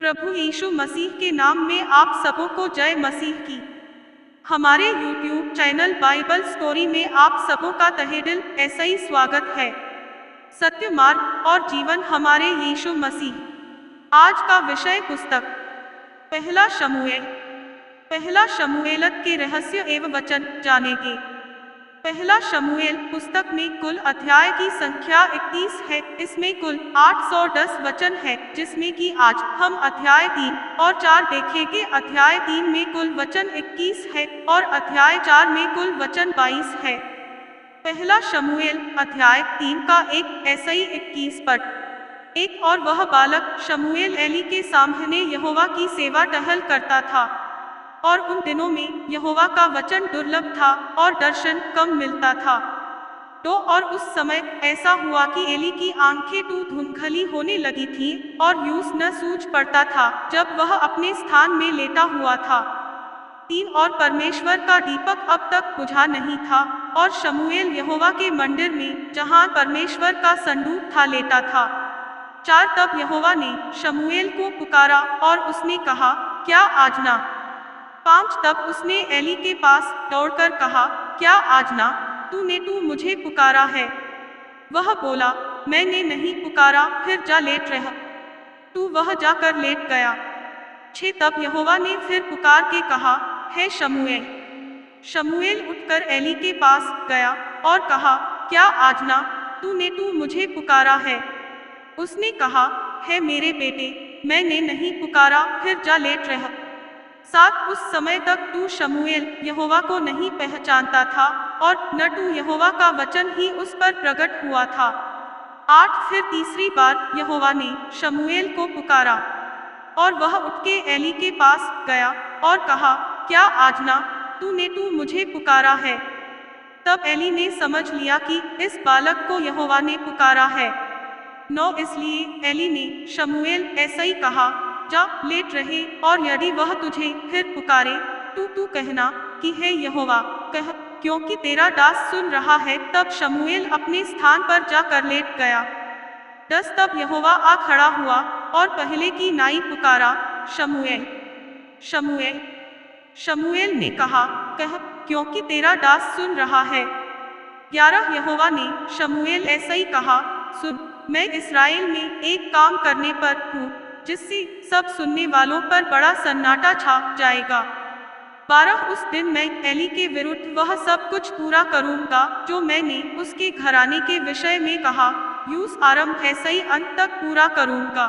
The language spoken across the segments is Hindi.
प्रभु यीशु मसीह के नाम में आप सबों को जय मसीह की। हमारे YouTube चैनल बाइबल स्टोरी में आप सबों का तहे दिल ऐसा ही स्वागत है। सत्य मार्ग और जीवन हमारे यीशु मसीह। आज का विषय पुस्तक पहला शमूएल के रहस्य एवं वचन जानेंगे। पहला शमूएल पुस्तक में कुल अध्याय की संख्या 31 है। इसमें कुल 810 वचन है, जिसमें कि आज हम अध्याय 3 और 4 देखेंगे। अध्याय 3 में कुल वचन 21 है और अध्याय 4 में कुल वचन 22 है। पहला शमूएल अध्याय 3 का एक ऐसा ही 21 पद। एक और वह बालक शमूएल एली के सामने यहोवा की सेवा टहल करता था, और उन दिनों में यहोवा का वचन दुर्लभ था और दर्शन कम मिलता था। तो और उस समय ऐसा हुआ कि एली की आंखें धुंधली होने लगी थी और यूं न सूझ पड़ता था जब वह अपने स्थान में लेटा हुआ था। 3 और परमेश्वर का दीपक अब तक बुझा नहीं था, और शमूएल यहोवा के मंदिर में जहां परमेश्वर का संदूक था लेटा था। 4 तब यहोवा ने शमूएल को पुकारा और उसने कहा, क्या आजना? 5 तब उसने एली के पास दौड़कर कहा, क्या आजना? तूने मुझे पुकारा है? वह बोला, मैंने नहीं पुकारा, फिर जा लेट रह। वह जाकर लेट गया। 6 तब यहोवा ने फिर पुकार के कहा, है शमूएल। शमूएल उठकर एली के पास गया और कहा, क्या आजना? तूने मुझे पुकारा है? उसने कहा, है मेरे बेटे, मैंने नहीं पुकारा, फिर जा लेट रह। 7 उस समय तक शमूएल यहोवा को नहीं पहचानता था, और न यहोवा का वचन ही उस पर प्रकट हुआ था। 8 फिर तीसरी बार यहोवा ने शमूएल को पुकारा, और वह उठ के एली के पास गया और कहा, क्या आजना? तूने मुझे पुकारा है? तब एली ने समझ लिया कि इस बालक को यहोवा ने पुकारा है। 9 इसलिए एली ने शमूएल ऐसा ही कहा, जा लेट रहे, और यदि वह तुझे फिर पुकारे तू कहना कि हे यहोवा, कह, क्योंकि तेरा दास सुन रहा है। तब शमूएल अपने स्थान पर जाकर लेट गया। 10 तब यहोवा आ खड़ा हुआ और पहले की नाई पुकारा, शमूएल, शमूएल। शमूएल ने कहा, कह, क्योंकि तेरा दास सुन रहा है। 11 यहोवा ने शमूएल ऐसा ही कहा, सुन, मैं इस्राएल में एक काम करने पर हूँ, जिससे सब सुनने वालों पर बड़ा सन्नाटा छा जाएगा। 12 उस दिन मैं एली के विरुद्ध वह सब कुछ पूरा करूंगा जो मैंने उसके घराने के विषय में कहा, यूं आरंभ ऐसा ही अंत तक पूरा करूंगा।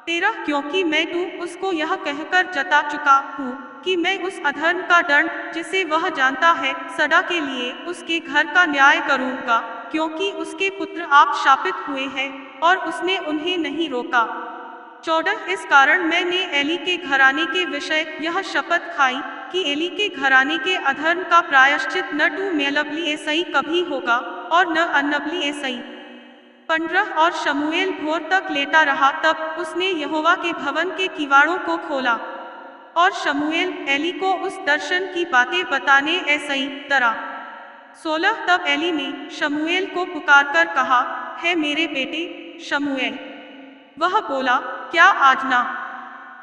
13 क्योंकि मैं उसको यह कहकर जता चुका हूँ कि मैं उस अधर्म का दंड जिसे वह जानता है सदा के लिए उसके घर का न्याय करूंगा, क्योंकि उसके पुत्र आप शापित हुए हैं और उसने उन्हें नहीं रोका। 14 इस कारण मैंने एली के घराने के विषय यह शपथ खाई कि एली के घराने के अधर्म का प्रायश्चित न मेलबली ऐसाई कभी होगा और न अन्नबली ऐसाई। 15 और शमूएल भोर तक लेटा रहा, तब उसने यहोवा के भवन के किवाड़ों को खोला, और शमूएल एली को उस दर्शन की बातें बताने ऐसाई तरह। 16 तब एली ने शमूएल को पुकारकर कहा, है मेरे बेटे शमूएल। वह बोला, क्या आजना?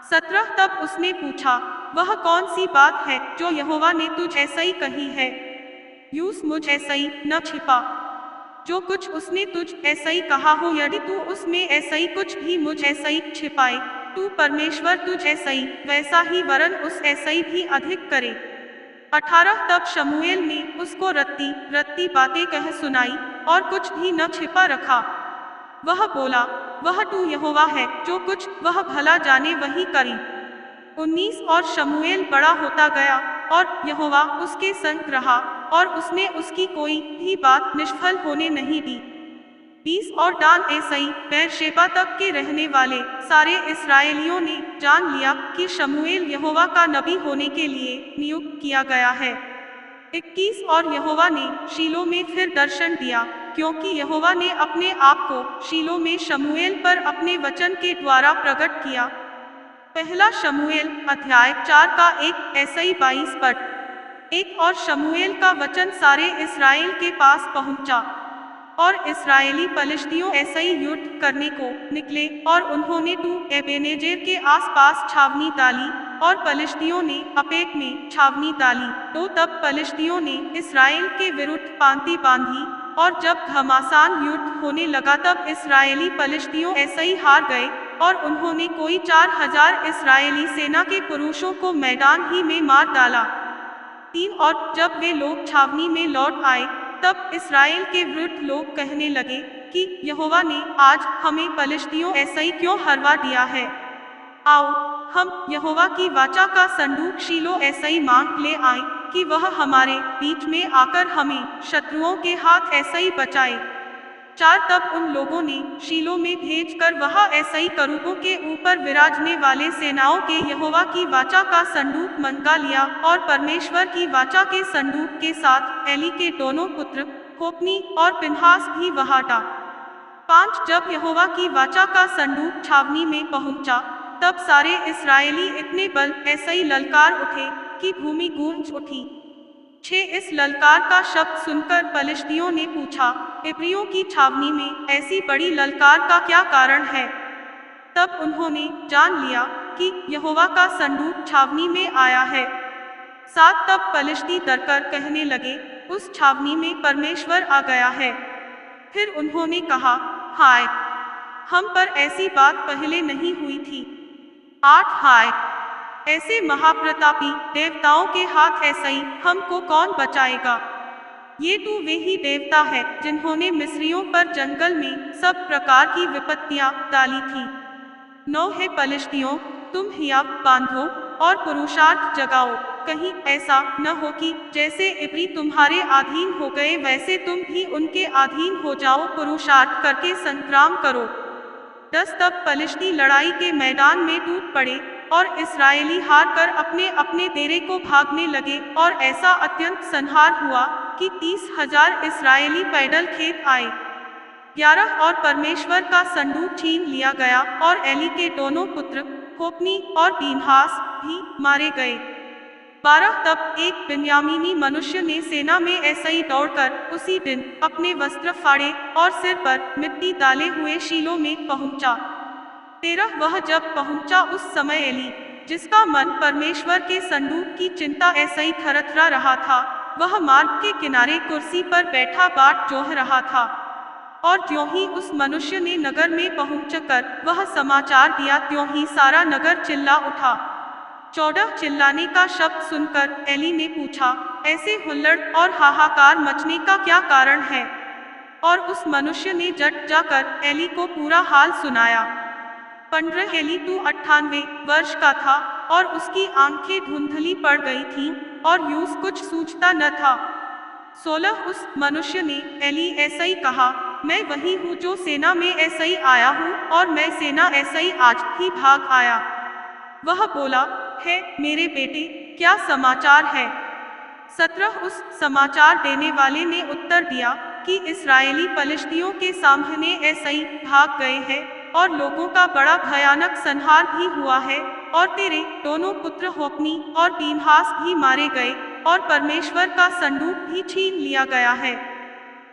17 तब उसने पूछा, वह कौन सी बात है जो यहोवा ने तुझ ऐसा ही कही है? यूस मुझ ऐसा ही न छिपा। जो कुछ उसने तुझ ऐसा ही कहा हो, यदि तू उसमें ऐसा ही कुछ भी मुझ ऐसा ही छिपाए, तू परमेश्वर तुझ ऐसा ही वैसा ही वरन उस ऐसा ही भी अधिक करे। 18 तब शमूएल ने उसको रत्ती बातें कह सुनाई, और कुछ भी न छिपा रखा। वह बोला, वह यहोवा है, जो कुछ वह भला जाने वही करी। 19 और शमूएल बड़ा होता गया, और यहोवा उसके संग रहा, और उसने उसकी कोई भी बात निष्फल होने नहीं दी। 20 और दान ऐसाई बेरशेबा तक के रहने वाले सारे इस्राएलियों ने जान लिया कि शमूएल यहोवा का नबी होने के लिए नियुक्त किया गया है। 21 और यहोवा ने शीलो में फिर दर्शन दिया, क्योंकि यहोवा ने अपने आप को शीलो में शमूएल पर अपने वचन के द्वारा प्रकट किया। पहला शमूएल अध्याय 4 का एक ऐसा ही 22 पद। 1 और शमूएल का वचन सारे इस्राएल के पास पहुंचा। और इस्राएली पलिश्तियों ऐसा ही युद्ध करने को निकले और उन्होंने टू एबेनेजेर के आसपास छावनी डाली और पलिश्तियों ने अपेक में छावनी डाली। तो तब पलिश्तियों ने इस्राएल के विरुद्ध पांति बांधी और जब घमासान युद्ध होने लगा तब इस्राएली पलिश्तियों ऐसा ही हार गए और उन्होंने कोई 4000 इस्राएली सेना के पुरुषों को मैदान ही में मार डाला। 3 और जब वे लोग छावनी में लौट आए तब इस्राएल के विरुद्ध लोग कहने लगे कि यहोवा ने आज हमें पलिश्तियों ऐसा ही क्यों हरवा दिया है। आओ हम यहोवा की वाचा का संदूक शीलो ऐसा ही मांग ले आए कि वह हमारे बीच में आकर हमें शत्रुओं के हाथ ऐसा ही बचाए। 4 तब उन लोगों ने शीलो में भेजकर वहां ऐसा ही करूबों के ऊपर विराजने वाले सेनाओं के यहोवा की वाचा का संदूक मंगा लिया और परमेश्वर की वाचा के संदूक के साथ एली के दोनों पुत्र होप्नी और पिनहास भी वहां था। 5 जब यहोवा की वाचा का संदूक छावनी में पहुंचा तब सारे इस्राएली इतने बल ऐसा ही ललकार उठे कि भूमि गूंज उठी। 6 इस ललकार का शब्द सुनकर पलिश्तियों ने पूछा, इब्रियों की छावनी में ऐसी बड़ी ललकार का क्या कारण है। तब उन्होंने जान लिया कि यहोवा का संदूक छावनी में आया है। 7 तब पलिश्ती डरकर कहने लगे, उस छावनी में परमेश्वर आ गया है। फिर उन्होंने कहा, हाय, हम पर ऐसी बात पहले नहीं हुई थी। 8 हाय, ऐसे महाप्रतापी देवताओं के हाथ ऐसा ही हमको कौन बचाएगा। ये तो वे ही देवता है जिन्होंने मिस्रियों पर जंगल में सब प्रकार की विपत्तियां डाली थी। 9 है पलिश्तियों, तुम हियाव बांधो और पुरुषार्थ जगाओ, कहीं ऐसा न हो कि जैसे इब्री तुम्हारे अधीन हो गए वैसे तुम भी उनके अधीन हो जाओ, पुरुषार्थ करके संग्राम करो। 10 तब पलिश्ती लड़ाई के मैदान में टूट पड़े और इस्राएली हार कर अपने अपने डेरे को भागने लगे और ऐसा अत्यंत संहार हुआ कि 30,000 इस्राएली पैदल खेत आए। 11 और परमेश्वर का संदूक छीन लिया गया और एली के दोनों पुत्र होप्नी और पीनहास भी मारे गए। 12 तब एक बिन्यामीनी मनुष्य ने सेना में ऐसा ही दौड़कर उसी दिन अपने वस्त्र फाड़े और सिर पर मिट्टी डाले हुए शीलो में पहुंचा। 13 वह जब पहुंचा उस समय एली, जिसका मन परमेश्वर के संदूक की चिंता ऐसा ही थरथरा रहा था, वह मार्ग के किनारे कुर्सी पर बैठा बाट जोह रहा था। और ज्यों ही उस मनुष्य ने नगर में पहुंचकर वह समाचार दिया त्यों ही सारा नगर चिल्ला उठा। 14 चिल्लाने का शब्द सुनकर एली ने पूछा, ऐसे हुल्लड़ और हाहाकार मचने का क्या कारण है। और उस मनुष्य ने जट जाकर एली को पूरा हाल सुनाया। 15 एली तो 98 वर्ष का था और उसकी आंखें धुंधली पड़ गई थीं और यूं कुछ सूझता न था। 16 उस मनुष्य ने एली ऐसा ही कहा, मैं वही हूँ जो सेना में ऐसा ही आया हूँ और मैं सेना ऐसा ही आज ही भाग आया। वह बोला, है मेरे बेटे, क्या समाचार है। 17 उस समाचार देने वाले ने उत्तर दिया कि इस्राएली पलिश्तियों के सामने ऐसा ही भाग गए हैं और लोगों का बड़ा भयानक संहार भी हुआ है और तेरे दोनों पुत्र होप्नी और पीनहास भी मारे गए और परमेश्वर का संदूक भी छीन लिया गया है।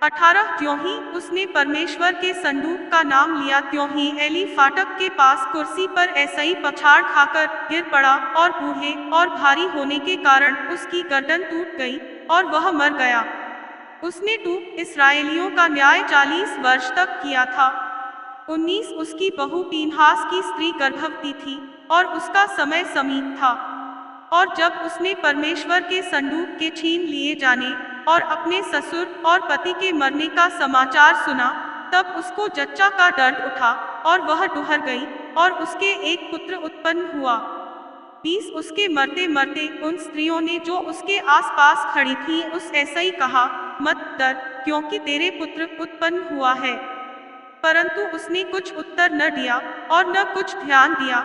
18 त्यों ही उसने परमेश्वर के संदूक का नाम लिया त्यों ही एली फाटक के पास कुर्सी पर ऐसा ही पछाड़ खाकर गिर पड़ा और बूढ़े और भारी होने के कारण उसकी गर्दन टूट गई और वह मर गया। उसने तो इस्राएलियों का न्याय 40 वर्ष तक किया था। 19 उसकी बहू पीनहास की स्त्री गर्भवती थी और उसका समय समीप था। और जब उसने परमेश्वर के संदूक के छीन लिए जाने और अपने ससुर और पति के मरने का समाचार सुना, तब उसको जच्चा का दर्द उठा और वह डुहर गई और उसके एक पुत्र उत्पन्न हुआ। 20 उसके मरते मरते उन स्त्रियों ने जो उसके आसपास खड़ी थीं उस ऐसा ही कहा, मत डर, क्योंकि तेरे पुत्र उत्पन्न हुआ है। परंतु उसने कुछ उत्तर न दिया और न कुछ ध्यान दिया।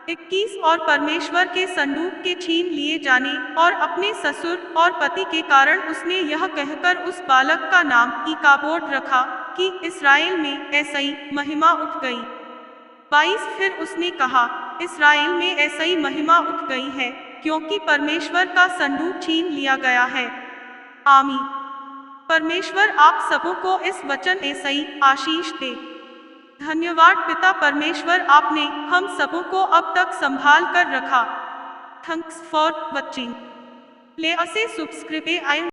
21 और परमेश्वर के संदूक के छीन लिए जाने और अपने ससुर और पति के कारण उसने यह कहकर उस बालक का नाम इकाबोड रखा कि इस्राएल में ऐसा ही महिमा उठ गई। 22 फिर उसने कहा, इस्राएल में ऐसा ही महिमा उठ गई है क्योंकि परमेश्वर का संदूक छीन लिया गया है। आमीन। परमेश्वर आप सबों को इस वचन में सही आशीष दे। धन्यवाद पिता परमेश्वर, आपने हम सबों को अब तक संभाल कर रखा। Thanks for watching. Please subscribe.